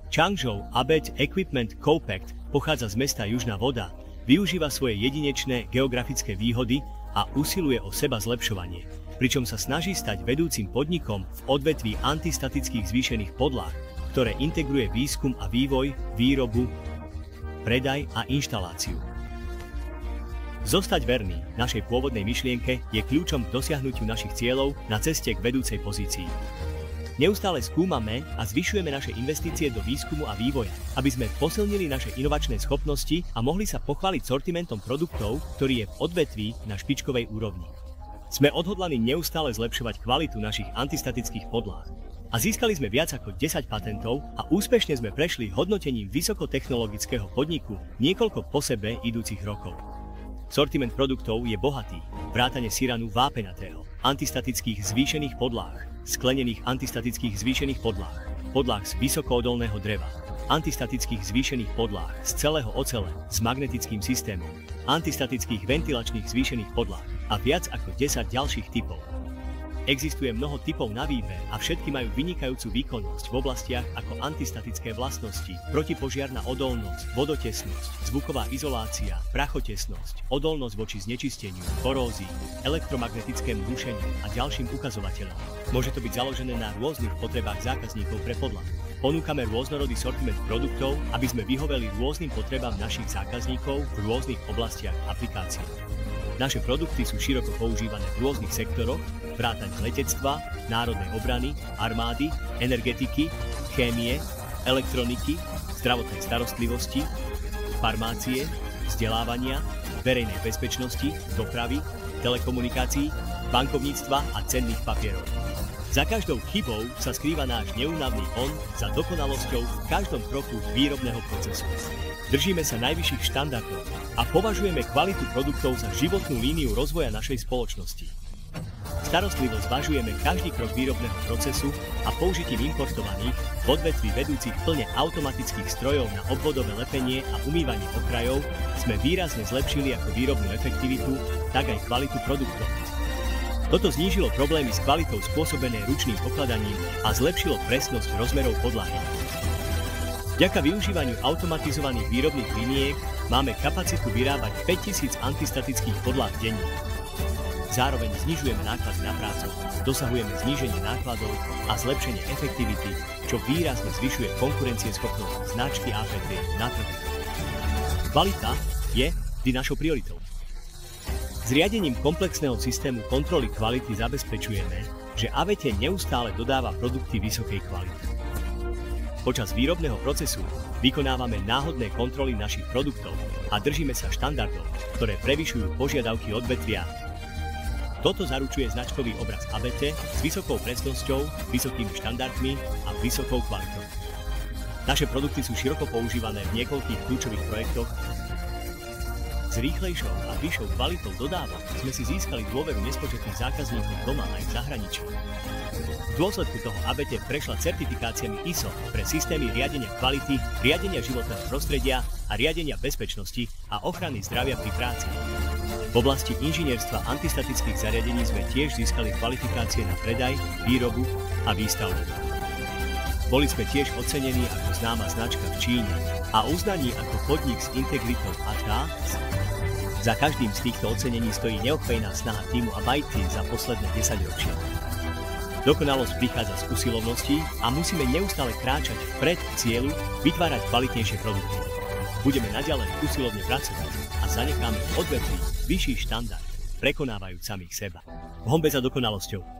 Changzhou Abet Equipment Co-Pact pochádza z mesta Južná Voda, využíva svoje jedinečné geografické výhody a usiluje o seba zlepšovanie, pričom sa snaží stať vedúcim podnikom v odvetví antistatických zvýšených podláh, ktoré integruje výskum a vývoj, výrobu, predaj a inštaláciu. Zostať verný našej pôvodnej myšlienke je kľúčom k dosiahnutiu našich cieľov na ceste k vedúcej pozícii. Neustále skúmame a zvyšujeme naše investície do výskumu a vývoja, aby sme posilnili naše inovačné schopnosti a mohli sa pochváliť sortimentom produktov, ktorý je v odvetví na špičkovej úrovni. Sme odhodlaní neustále zlepšovať kvalitu našich antistatických podláh a získali sme viac ako 10 patentov a úspešne sme prešli hodnotením vysokotechnologického podniku niekoľko po sebe idúcich rokov. Sortiment produktov je bohatý, vrátane siranu vápenatého, antistatických zvýšených podláh, sklenených antistatických zvýšených podláh, podláh z vysokoodolného dreva, antistatických zvýšených podláh z celého ocele s magnetickým systémom, antistatických ventilačných zvýšených podláh a viac ako 10 ďalších typov. Existuje mnoho typov na výber a všetky majú vynikajúcu výkonnosť v oblastiach ako antistatické vlastnosti, protipožiarna odolnosť, vodotesnosť, zvuková izolácia, prachotesnosť, odolnosť voči znečisteniu, korózii, elektromagnetickému rušeniu a ďalším ukazovateľom. Môže to byť založené na rôznych potrebách zákazníkov pre podlahu. Ponúkame rôznorodý sortiment produktov, aby sme vyhoveli rôznym potrebám našich zákazníkov v rôznych oblastiach aplikácií. Naše produkty sú široko používané v rôznych sektoroch, vrátane letectva, národnej obrany, armády, energetiky, chémie, elektroniky, zdravotnej starostlivosti, farmácie, vzdelávania, verejnej bezpečnosti, dopravy, telekomunikácií, bankovníctva a cenných papierov. Za každou chybou sa skrýva náš neúnavný on za dokonalosťou v každom kroku výrobného procesu. Držíme sa najvyšších štandardov a považujeme kvalitu produktov za životnú líniu rozvoja našej spoločnosti. Starostlivo zvažujeme každý krok výrobného procesu a použitím importovaných v odvetví vedúcich plne automatických strojov na obvodové lepenie a umývanie okrajov sme výrazne zlepšili ako výrobnú efektivitu, tak aj kvalitu produktov. Toto znížilo problémy s kvalitou spôsobené ručným pokladaním a zlepšilo presnosť rozmerov podlahy. Vďaka využívaniu automatizovaných výrobných liniek máme kapacitu vyrábať 5000 antistatických podlah denne. Zároveň znižujeme náklady na prácu, dosahujeme zníženie nákladov a zlepšenie efektivity, čo výrazne zvyšuje konkurencieschopnosť značky APT na trhu. Kvalita je vždy našou prioritou. Zriadením komplexného systému kontroly kvality zabezpečujeme, že AVT neustále dodáva produkty vysokej kvality. Počas výrobného procesu vykonávame náhodné kontroly našich produktov a držíme sa štandardov, ktoré prevyšujú požiadavky odvetvia. Toto zaručuje značkový obraz ABT s vysokou presnosťou, vysokými štandardmi a vysokou kvalitou. Naše produkty sú široko používané v niekoľkých kľúčových projektoch. S rýchlejšou a vyššou kvalitou dodávok sme si získali dôveru nespočetných zákazníkov doma aj v zahraničí. V dôsledku toho ABT prešla certifikáciami ISO pre systémy riadenia kvality, riadenia životného prostredia a riadenia bezpečnosti a ochrany zdravia pri práci. V oblasti inžinierstva antistatických zariadení sme tiež získali kvalifikácie na predaj, výrobu a výstavbu. Boli sme tiež ocenení ako známa značka v Číne a uznaní ako podnik s integritou ATA. Za každým z týchto ocenení stojí neochvejná snaha tímu a Byte za posledné 10 ročia. Dokonalosť prichádza z usilovností a musíme neustále kráčať vpred k cieľu vytvárať kvalitnejšie produkty. Budeme naďalej usilovne pracovať a zanecháme v odvetví vyšší štandard, prekonávajúc samých seba. V honbe za dokonalosťou.